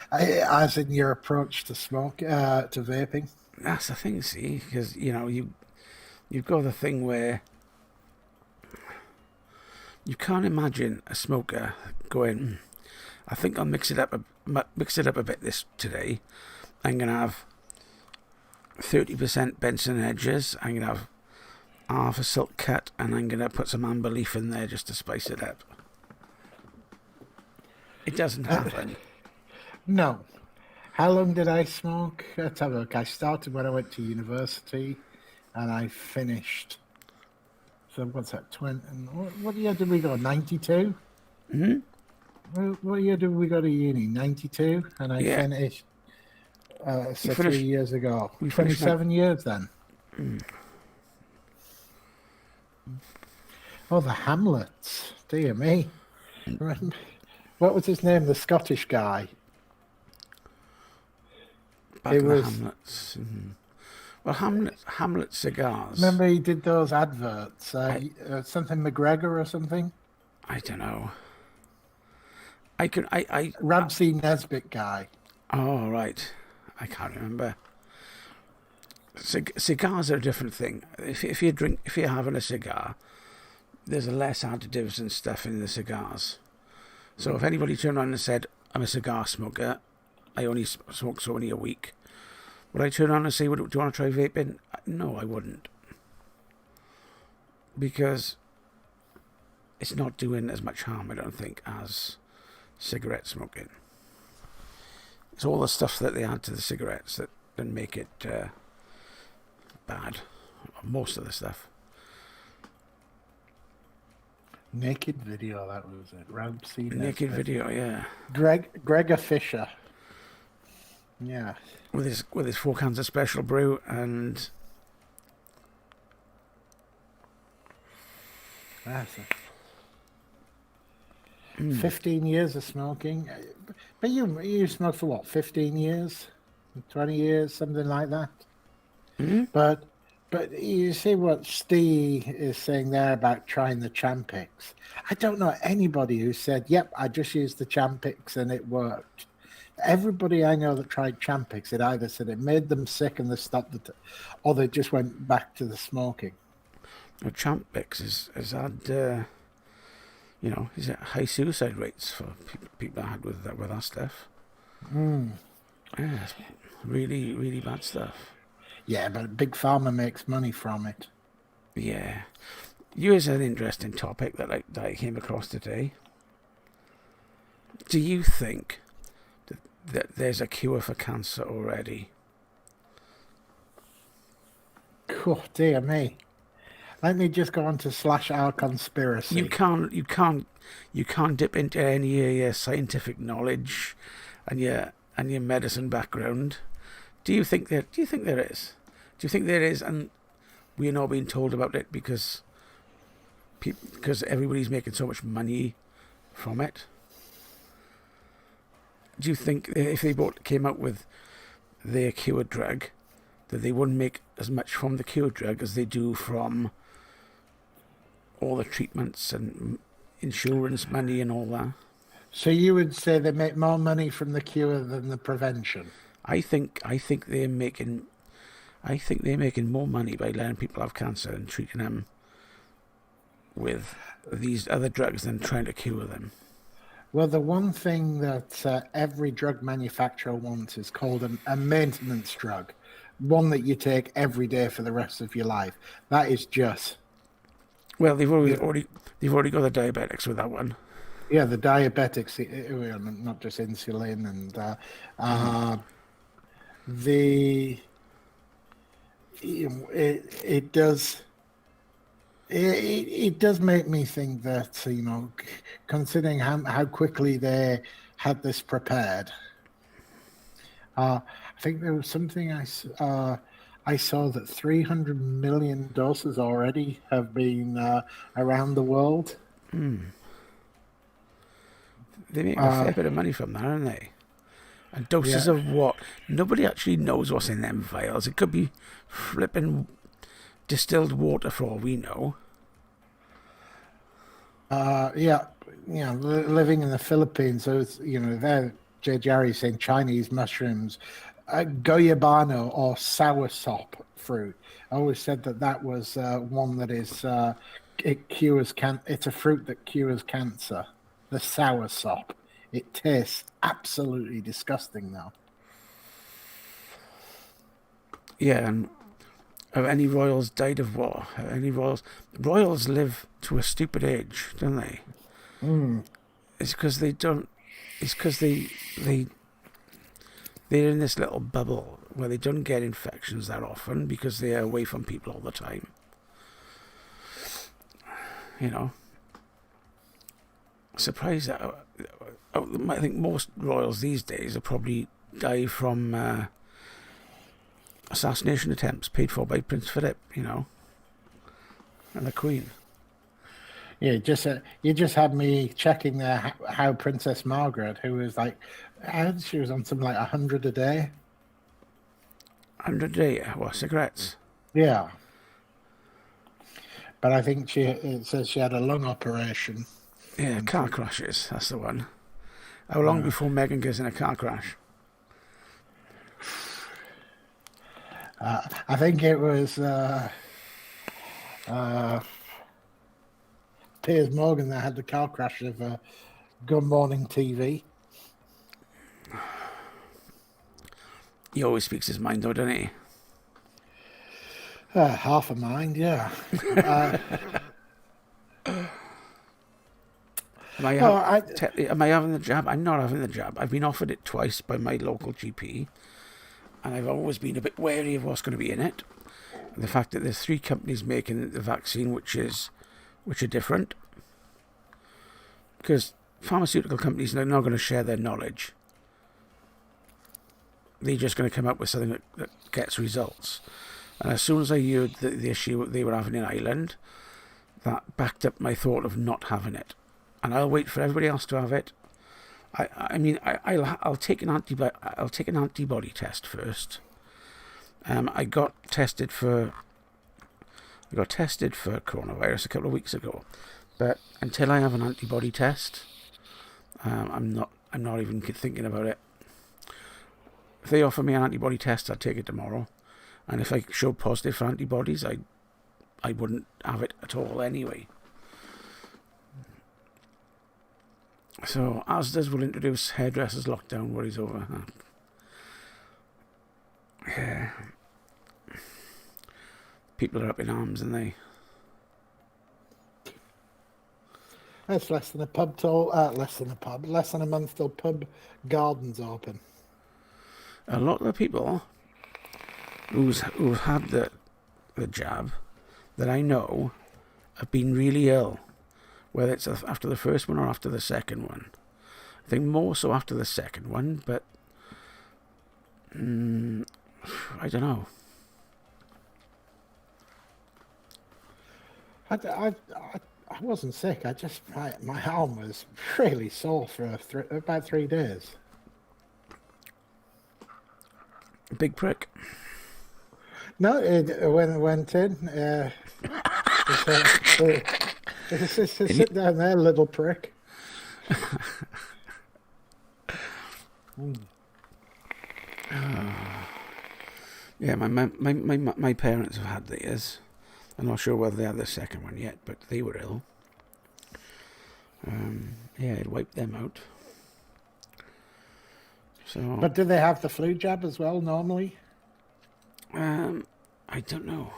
As in your approach to vaping? That's the thing, see, because you've got the thing where you can't imagine a smoker going, I think I'll mix it up a bit this today. I'm gonna have 30% Benson edges. I'm gonna have half a silk cut, and I'm gonna put some amber leaf in there just to spice it up. It doesn't happen. No. How long did I smoke? Let's have a look. I started when I went to university, and I finished. So what's that? 20? What year did we go? 92. Hmm. What year did we go to uni? 92, and I finished. So 3 years ago. 27 years then. Oh, the Hamlets. Dear me. What was his name? The Scottish guy. Back it was Hamlets. Well, Hamlet cigars. Remember he did those adverts? Something McGregor or something? I don't know. I Ramsey Nesbitt guy. Oh, right. I can't remember. Cigars are a different thing. If you're having a cigar, there's less additives and stuff in the cigars. So if anybody turned around and said, I'm a cigar smoker, I only smoke so many a week, would I turn around and say, do you want to try vaping? No, I wouldn't. Because it's not doing as much harm, I don't think, as cigarette smoking. It's all the stuff that they add to the cigarettes that make it bad. Most of the stuff. Naked Video, that was it. Ramsey Naked Video, yeah. Gregor Fisher. Yeah. With his 4 cans of Special Brew and... That's it. 15 years of smoking. But you smoked for what, 15 years? 20 years, something like that? Mm-hmm. But you see what Steve is saying there about trying the Champix. I don't know anybody who said, yep, I just used the Champix and it worked. Everybody I know that tried Champix, it either said it made them sick and they stopped it, or they just went back to the smoking. Well, Champix has had, he's at high suicide rates for people that had with that stuff. Mm. Yeah, it's really, really bad stuff. Yeah, but Big Pharma makes money from it. Yeah. Here's an interesting topic that I came across today. Do you think that there's a cure for cancer already? Oh, dear me. Let me just go on to /our/conspiracy. You can't dip into any of your scientific knowledge and your medicine background. Do you think there is? Do you think there is, and we're not being told about it because everybody's making so much money from it? Do you think if they came out with their cure drug, that they wouldn't make as much from the cure drug as they do from all the treatments and insurance money and all that? So you would say they make more money from the cure than the prevention? I think they're making more money by letting people have cancer and treating them with these other drugs than trying to cure them. Well, the one thing that every drug manufacturer wants is called a maintenance drug, one that you take every day for the rest of your life. That is just... Well, they've already got the diabetics with that one. Yeah, the diabetics, not just insulin, and it does make me think that, considering how quickly they had this prepared, I think there was something I saw that 300 million doses already have been around the world. They make a fair bit of money from that, don't they? And doses of what? Nobody actually knows what's in them vials. It could be flipping distilled water for all we know. Living in the Philippines, so it's, there, Jay Jerry saying Chinese mushrooms, goyabano or soursop fruit. I always said that was one that is it cures it's a fruit that cures cancer. The soursop. It tastes absolutely disgusting now. Yeah, and have any royals died of what? Any royals live to a stupid age, don't they? It's because they don't. It's because they're in this little bubble where they don't get infections that often because they are away from people all the time. Surprised that I think most royals these days are probably die from assassination attempts paid for by Prince Philip, and the Queen. Yeah, you just had me checking there how Princess Margaret, who was she was on something like 100 a day. 100 a day? What, cigarettes? Yeah. But I think it says she had a lung operation. Yeah, car crashes, that's the one. How long before Meghan gets in a car crash? I think it was Piers Morgan that had the car crash of Good Morning TV. He always speaks his mind, though, doesn't he? Half a mind, yeah. Am I having the jab? I'm not having the jab. I've been offered it twice by my local GP, and I've always been a bit wary of what's going to be in it. And the fact that there's 3 companies making the vaccine, which are different, because pharmaceutical companies are not going to share their knowledge. They're just going to come up with something that gets results. And as soon as I heard the issue they were having in Ireland, that backed up my thought of not having it. And I'll wait for everybody else to have it. I'll take an antibody test first. I got tested for coronavirus a couple of weeks ago, but until I have an antibody test, I'm not even thinking about it. If they offer me an antibody test, I'd take it tomorrow. And if I show positive for antibodies, I wouldn't have it at all anyway. So Asda's will introduce hairdressers lockdown worries over. Yeah. People are up in arms, and they. It's less than a month till pub gardens open. A lot of the people who've had the jab that I know have been really ill, whether it's after the first one or after the second one. I think more so after the second one, but I don't know. I wasn't sick. My arm was really sore for about 3 days. Big prick. No, when it went in, sit down there, little prick. Yeah, my parents have had theirs. I'm not sure whether they had the second one yet, but they were ill. Yeah, it wiped them out. So, but do they have the flu jab as well normally? I don't know.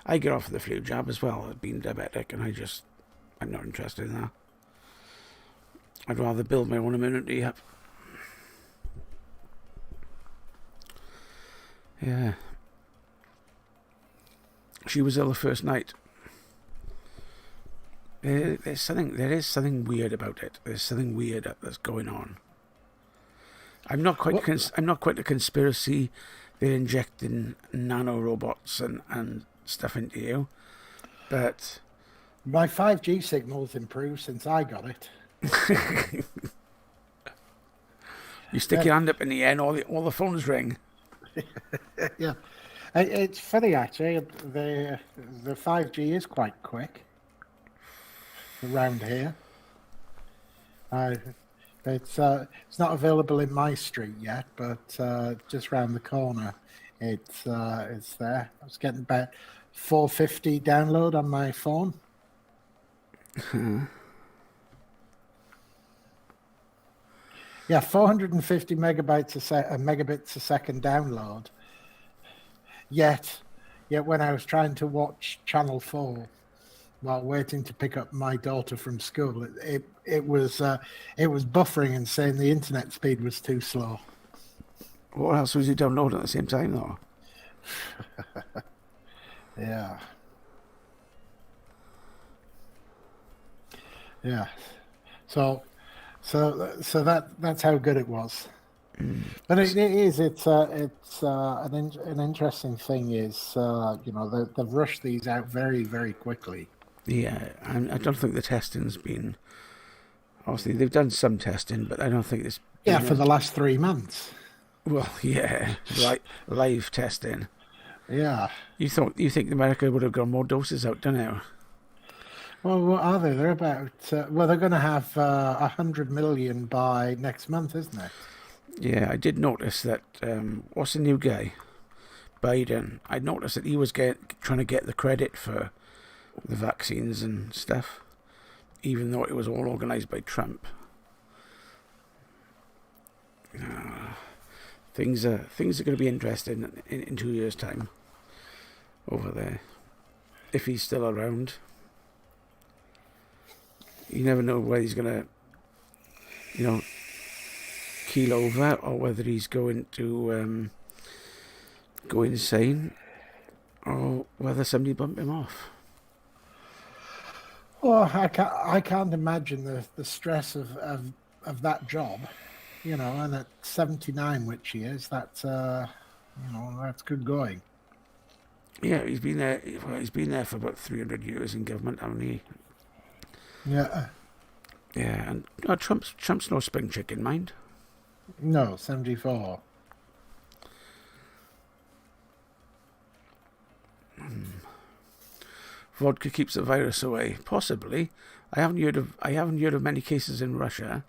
I get off the flu jab as well, being diabetic, and I'm not interested in that. I'd rather build my own immunity up. Yeah. She was ill the first night. There is something weird about it. There's something weird that's going on. I'm not quite a conspiracy. They're injecting nanorobots and stuff into you, but my 5G signal's improved since I got it. You stick your hand up in the air and all the phones ring. Yeah, it's funny actually. The 5G is quite quick around here. It's not available in my street yet, but just round the corner, it's there. I was getting about 450 download on my phone. Yeah, 450 megabits a second download. Yet when I was trying to watch Channel 4 while waiting to pick up my daughter from school, it was buffering and saying the internet speed was too slow. What else was you downloading at the same time, though? Yeah. Yeah. So that's how good it was. But it's an interesting thing is they've rushed these out very, very quickly. Yeah, I don't think the testing's been. Obviously, they've done some testing, but I don't think it's. Yeah, for the last 3 months. Well, yeah, like live testing. Yeah. You think America would have got more doses out, don't you? Well, what are they? They're about. They're going to have 100 million by next month, isn't it? Yeah, I did notice that. What's the new guy? Biden. I noticed that he was trying to get the credit for the vaccines and stuff, even though it was all organised by Trump. Things are going to be interesting in 2 years' time over there, if he's still around. You never know whether he's going to, keel over, or whether he's going to go insane, or whether somebody bump him off. Well, I can't imagine the stress of that job, and at 79, which he is, that's that's good going. Yeah, he's been there. Well, he's been there for about 300 years in government, hasn't he? Yeah. Yeah, and Trump's no spring chicken, mind. No, 74. Vodka keeps the virus away, possibly. I haven't heard of many cases in Russia.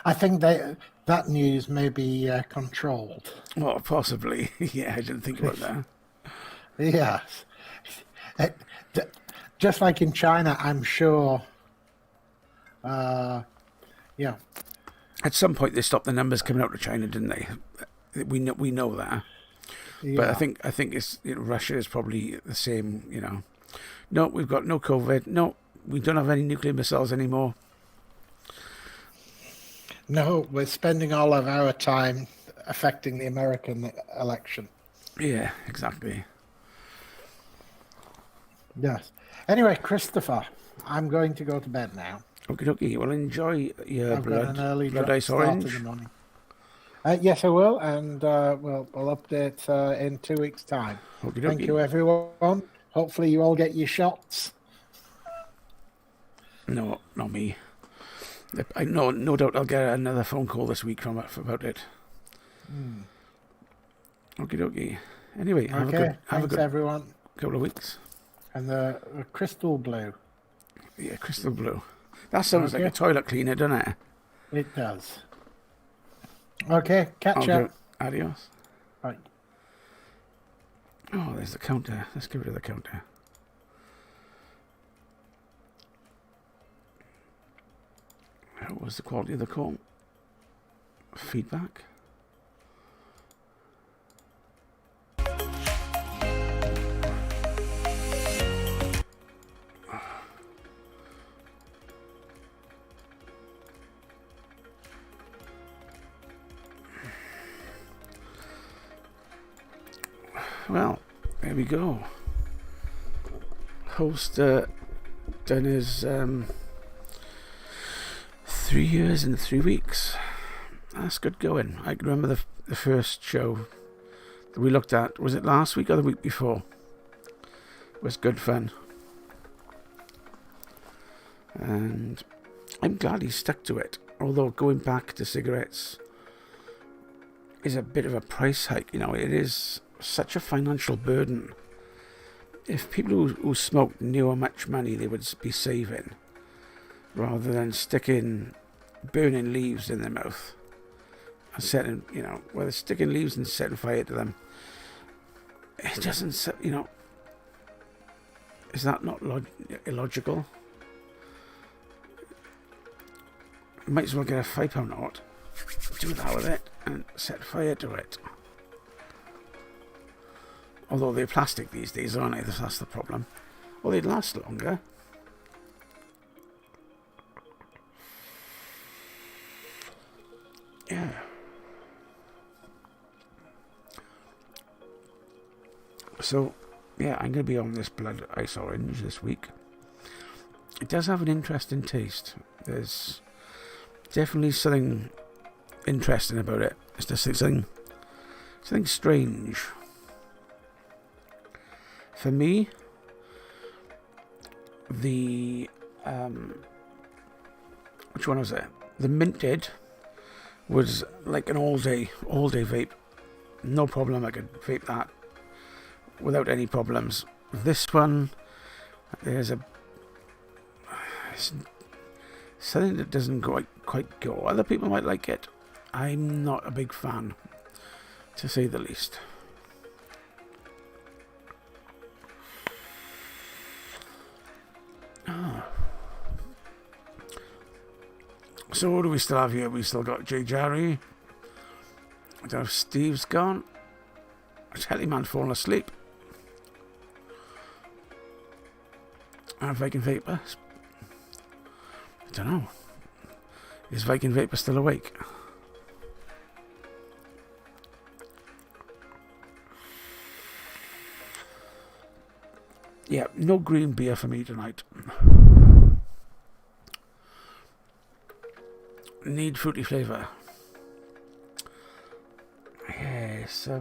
I think that news may be controlled. Well, possibly. Yeah, I didn't think about that. Yes. Just like in China, I'm sure. Yeah. At some point, they stopped the numbers coming out of China, didn't they? We know that. Yeah. But I think it's Russia is probably the same. No, we've got no COVID. No, we don't have any nuclear missiles anymore. No, we're spending all of our time affecting the American election. Yeah, exactly. Yes. Anyway, Christopher, I'm going to go to bed now. Okay. Well, enjoy your I've got an early blood ice start orange. in the morning. Yes, I will, and we'll update in 2 weeks' time. Thank you, everyone. Hopefully, you all get your shots. No, not me. No doubt I'll get another phone call this week from about it. Okay. Anyway, have a good everyone. Couple of weeks. And the crystal blue. Yeah, crystal blue. That sounds like a toilet cleaner, doesn't it? It does. Okay, catch up. Adios. Right. Oh, there's the counter. Let's get rid of the counter. What was the quality of the call? Feedback. Well, there we go. Host done his 3 years and 3 weeks. That's good going. I can remember the first show that we looked at. Was it last week or the week before? It was good fun. And I'm glad he stuck to it. Although going back to cigarettes is a bit of a price hike. It is such a financial burden. If people who smoked knew how much money they would be saving, rather than burning leaves in their mouth and whether sticking leaves and setting fire to them, it doesn't, is that not illogical? You might as well get a £5 note, do that with it, and set fire to it. Although they're plastic these days, aren't they? That's the problem. Well, they'd last longer. Yeah. So, yeah, I'm going to be on this blood ice orange this week. It does have an interesting taste. There's definitely something interesting about it. It's just something strange. For me, the which one was it? The minted was like an all day vape. No problem, I could vape that without any problems. This one, there's something that doesn't quite go. Other people might like it. I'm not a big fan. to say the least. So what do we still have here? We still got Jay Jarry. I don't know if Steve's gone. Tellyman falling asleep. And Viking Vapor. I don't know. Is Viking Vapor still awake? Yeah, no green beer for me tonight. Need fruity flavour. Yes, I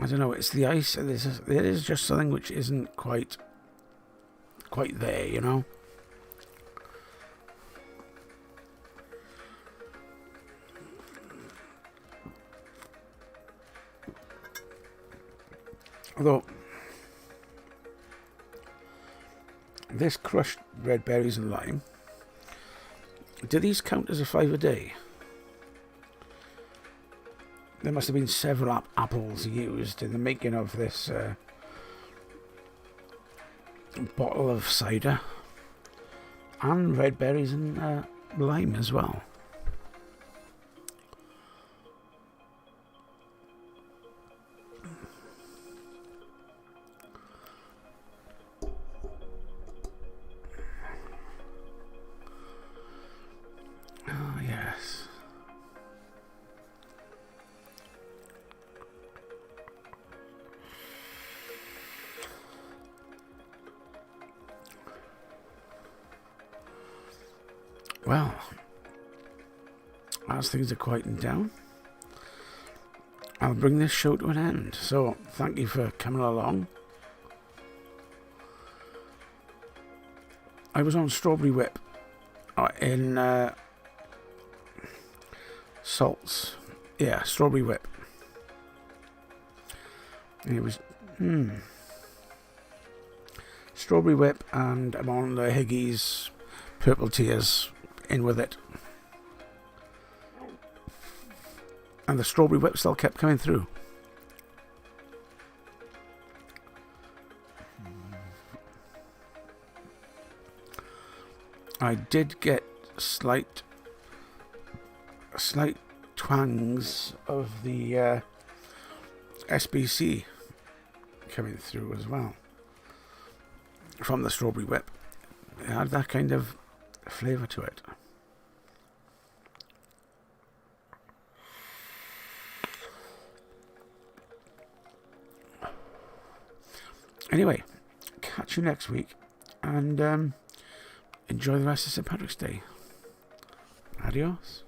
don't know, it's the ice. There is just something which isn't quite there, you know? Although, this crushed red berries and lime, do these count as a 5 a day? There must have been several apples used in the making of this bottle of cider, and red berries and lime as well. Oh, yes. Well, as things are quieting down, I'll bring this show to an end. So, thank you for coming along. I was on Strawberry Whip in Salts. Yeah, Strawberry Whip. And it was Strawberry Whip, and I'm on the Higgies Purple Tears in with it. And the Strawberry Whip still kept coming through. I did get slight twangs of the SBC coming through as well from the Strawberry Whip. It had that kind of flavour to it. Anyway, catch you next week, and enjoy the rest of St. Patrick's Day. Adios.